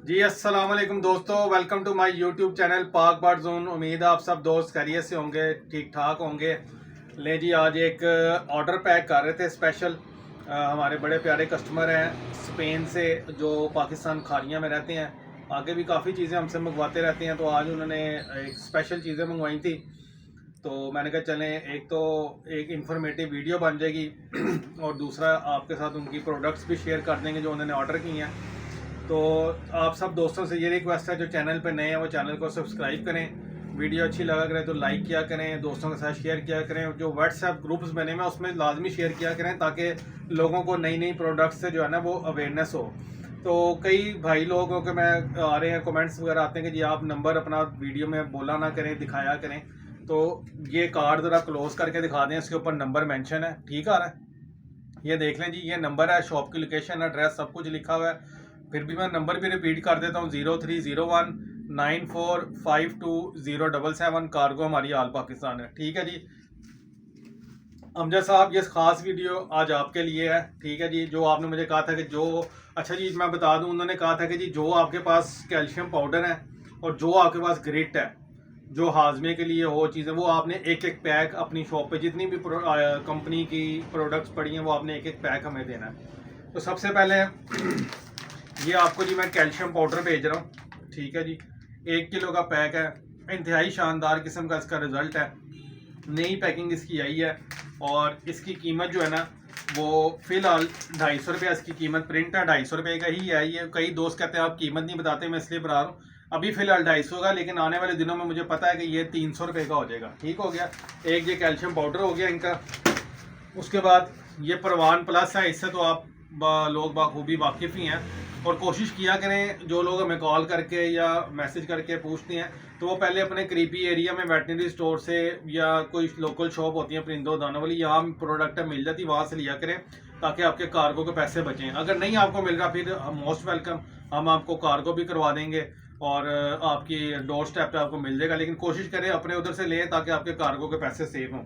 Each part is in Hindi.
जी अस्सलाम वालेकुम दोस्तों, welcome to my YouTube channel Pak bird zone. उम्मीद है आप सब दोस्त खैरियत से होंगे, ठीक ठाक होंगे। ले जी, आज एक ऑर्डर पैक कर रहे थे स्पेशल। हमारे बड़े प्यारे कस्टमर हैं स्पेन से, जो पाकिस्तान खारियाँ में रहते हैं। आगे भी काफ़ी चीज़ें हमसे मंगवाते रहते हैं, तो आज उन्होंने एक स्पेशल चीज़ें मंगवाई थी। तो मैंने कहा चलें, एक तो एक इन्फॉर्मेटिव वीडियो बन जाएगी और दूसरा आपके साथ उनकी प्रोडक्ट्स भी शेयर कर देंगे जो उन्होंने ऑर्डर की हैं। तो आप सब दोस्तों से ये रिक्वेस्ट है, जो चैनल पे नए हैं वो चैनल को सब्सक्राइब करें। वीडियो अच्छी लगा करें तो लाइक किया करें, दोस्तों के साथ शेयर किया करें। जो व्हाट्सएप ग्रुप्स बने हुए हैं उसमें लाजमी शेयर किया करें, ताकि लोगों को नई नई प्रोडक्ट्स से जो है ना वो अवेयरनेस हो। तो कई भाई लोगों के मैं आ रहे हैं कमेंट्स वगैरह आते हैं कि जी आप नंबर अपना वीडियो में बोला ना करें, दिखाया करें। तो ये कार्ड ज़रा क्लोज करके दिखा दें, इसके ऊपर नंबर मेंशन है, ठीक आ रहा है। ये देख लें जी, ये नंबर है, शॉप की लोकेशन, एड्रेस सब कुछ लिखा हुआ है। फिर भी मैं नंबर भी रिपीट कर देता हूँ, 030194520777। कार्गो हमारी आल पाकिस्तान है, ठीक है जी। अमजद साहब, ये खास वीडियो आज आपके लिए है, ठीक है जी। जो आपने मुझे कहा था कि जो, अच्छा जी मैं बता दूं, उन्होंने कहा था कि जी जो आपके पास कैल्शियम पाउडर है और जो आपके पास ग्रिट है, जो हाजमे के लिए हो चीज़ें, वो आपने एक एक पैक अपनी शॉप पे जितनी भी कंपनी की प्रोडक्ट्स पड़ी हैं वो आपने एक एक पैक हमें देना है। तो सबसे पहले ये आपको जी मैं कैल्शियम पाउडर भेज रहा हूँ, ठीक है जी। 1 किलो का पैक है, इंतहाई शानदार किस्म का इसका रिजल्ट है। नई पैकिंग इसकी आई है और इसकी कीमत जो है ना वो फ़िलहाल 250 रुपये इसकी कीमत, प्रिंट है 250 रुपये का ही है। ये कई दोस्त कहते हैं आप कीमत नहीं बताते, मैं इसलिए बता रहा हूँ। अभी फ़िलहाल 250 का, लेकिन आने वाले दिनों में मुझे पता है कि ये 300 रुपये का हो जाएगा, ठीक हो गया। एक ये कैल्शियम पाउडर हो गया इनका। उसके बाद ये परवान प्लस है, इससे तो आप लोग बाखूबी वाकिफ़ ही हैं। और कोशिश किया करें, जो लोग हमें कॉल करके या मैसेज करके पूछते हैं, तो वो पहले अपने करीबी एरिया में वेटनरी स्टोर से या कोई लोकल शॉप होती है परिंदों दानों वाली, यहाँ प्रोडक्ट मिल जाती, वहाँ से लिया करें, ताकि आपके कार्गो के पैसे बचें। अगर नहीं आपको मिल रहा, फिर मोस्ट वेलकम, हम आपको कार्गो भी करवा देंगे और आपकी डोर स्टेप पे आपको मिल जाएगा। लेकिन कोशिश करें अपने उधर से लें, ताकि आपके कार्गो के पैसे सेव हों।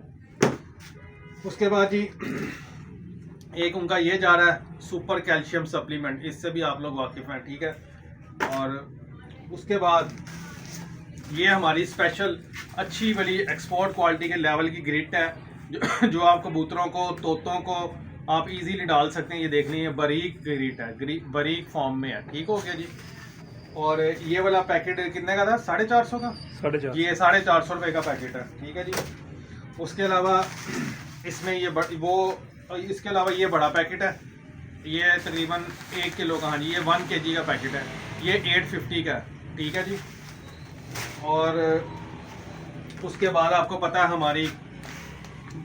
उसके बाद जी एक उनका ये जा रहा है सुपर कैल्शियम सप्लीमेंट, इससे भी आप लोग वाकिफ़ हैं, ठीक है। और उसके बाद ये हमारी स्पेशल अच्छी वाली एक्सपोर्ट क्वालिटी के लेवल की ग्रिट है, जो आप कबूतरों को, तोतों को आप इजीली डाल सकते हैं। ये देख लीजिए, बारीक ग्रिट है, बारीक फॉर्म में है, ठीक हो गया जी। और ये वाला पैकेट कितने का था? 450 का। 450, ये 450 रुपये का पैकेट है, ठीक है जी। उसके अलावा इसमें ये इसके अलावा ये बड़ा पैकेट है, ये तकरीबन 1 किलो का, हाँ जी, ये 1 kg का पैकेट है, ये 850 का है, ठीक है जी। और उसके बाद आपको पता है, हमारी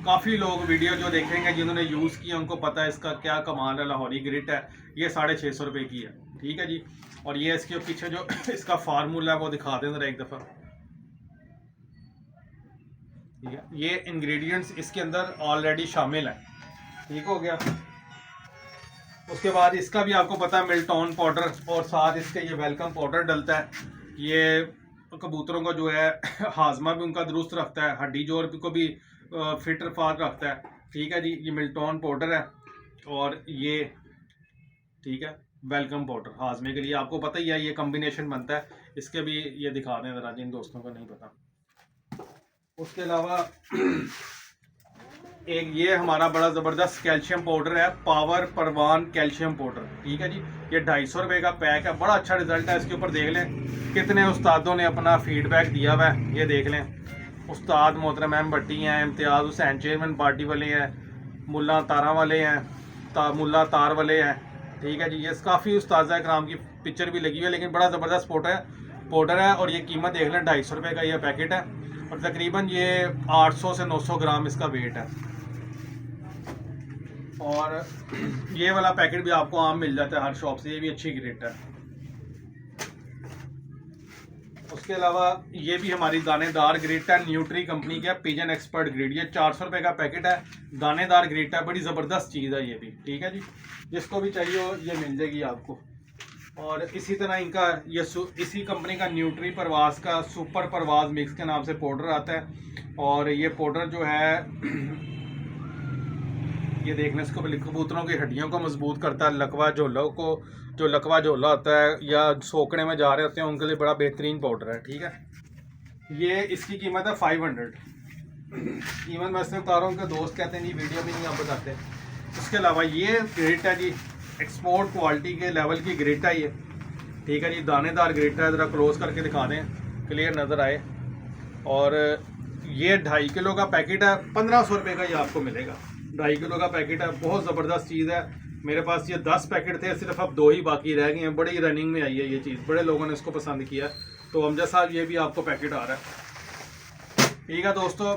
काफ़ी लोग वीडियो जो देखेंगे जिन्होंने यूज़ किया उनको पता है इसका क्या कमाल है। लाहौरी ग्रिट है, ये 650 रुपये की है, ठीक है जी। और ये इसके पीछे जो इसका फार्मूला है वो दिखा दें ज़रा एक दफ़ा, ठीक है। ये इंग्रेडिएंट्स इसके अंदर ऑलरेडी शामिल हैं, ठीक हो गया। उसके बाद इसका भी आपको पता है मिल्टॉन पाउडर, और साथ इसके ये वेलकम पाउडर डलता है। ये कबूतरों को जो है हाजमा भी उनका दुरुस्त रखता है, हड्डी जोड़ को भी फिट रफात रखता है, ठीक है जी। ये मिल्टॉन पाउडर है और ये, ठीक है, वेलकम पाउडर हाजमे के लिए, आपको पता ही है ये कॉम्बिनेशन बनता है। इसके भी ये दिखा दें ज़रा जिन दोस्तों को नहीं पता। उसके अलावा एक ये हमारा बड़ा ज़बरदस्त कैल्शियम पाउडर है, पावर परवान कैल्शियम पाउडर, ठीक है जी। ये 250 रुपये का पैक है, बड़ा अच्छा रिजल्ट है। इसके ऊपर देख लें कितने उस्तादों ने अपना फीडबैक दिया हुआ है, ये देख लें। उस्ताद मोहतरम एम भट्टी हैं, इम्तियाज़ हुसैन चेयरमैन पार्टी वाले हैं, मुल्ला तारा वाले हैं, मुल्ला तार वाले हैं, ठीक है जी। ये काफ़ी उस्ताद कराम की पिक्चर भी लगी हुई है, लेकिन बड़ा ज़बरदस्त पाउडर है। और ये कीमत देख लें, 250 रुपये का ये पैकेट है, और तकरीबन ये 800 से 900 ग्राम इसका वेट है। और ये वाला पैकेट भी आपको आम मिल जाता है हर शॉप से, ये भी अच्छी ग्रेट है। उसके अलावा ये भी हमारी दानेदार ग्रेट है, न्यूट्री कंपनी का पिजन एक्सपर्ट ग्रेड, ये 400 रुपये का पैकेट है, दानेदार ग्रेट है, बड़ी ज़बरदस्त चीज़ है ये भी, ठीक है जी। जिसको भी चाहिए हो ये मिल जाएगी आपको। और इसी तरह इनका ये इसी कंपनी का न्यूट्री परवास का सुपर परवाज मिक्स के नाम से पाउडर आता है। और ये पाउडर जो है ये देखने इसको कबूतरों की हड्डियों को मजबूत करता है, लकवा झोलों को जो लकवा झोला होता है या सोकने में जा रहे होते हैं उनके लिए बड़ा बेहतरीन पाउडर है। ठीक है, ये इसकी कीमत है 500। कीमत मैं इसमें बता रहा हूँ कि दोस्त कहते हैं जी वीडियो में नहीं आप बताते। उसके अलावा ये ग्रिट है जी, एक्सपोर्ट क्वालिटी के लेवल की ग्रिट है ये। ठीक है जी, दानेदार ग्रिट है, ज़रा क्लोज करके दिखा दें क्लियर नज़र आए। और ये 2.5 किलो का पैकेट है, 1500 रुपये का ये आपको मिलेगा। 2.5 किलो का पैकेट है, बहुत ज़बरदस्त चीज़ है। मेरे पास ये 10 पैकेट थे, सिर्फ अब 2 ही बाकी रह गए हैं। बड़ी रनिंग में आई है ये चीज़, बड़े लोगों ने इसको पसंद किया। तो अमजद साहब ये भी आपको पैकेट आ रहा है। ठीक है दोस्तों,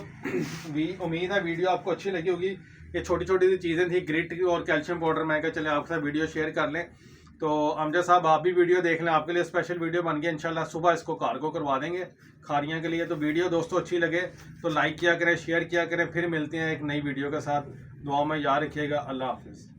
उम्मीद है वीडियो आपको अच्छी लगी होगी। ये छोटी छोटी सी चीज़ें थी, ग्रिट और कैल्शियम पाउडर। मैं क्या चले आपके साथ वीडियो शेयर कर लें। तो अमजद साहब आप भी वीडियो देख लें, आपके लिए स्पेशल वीडियो बन गया। इंशाल्लाह सुबह इसको कार्गो करवा देंगे खारियाँ के लिए। तो वीडियो दोस्तों अच्छी लगे तो लाइक किया करें, शेयर किया करें। फिर मिलते हैं एक नई वीडियो के साथ। दुआ में याद रखिएगा। अल्लाह हाफिज़।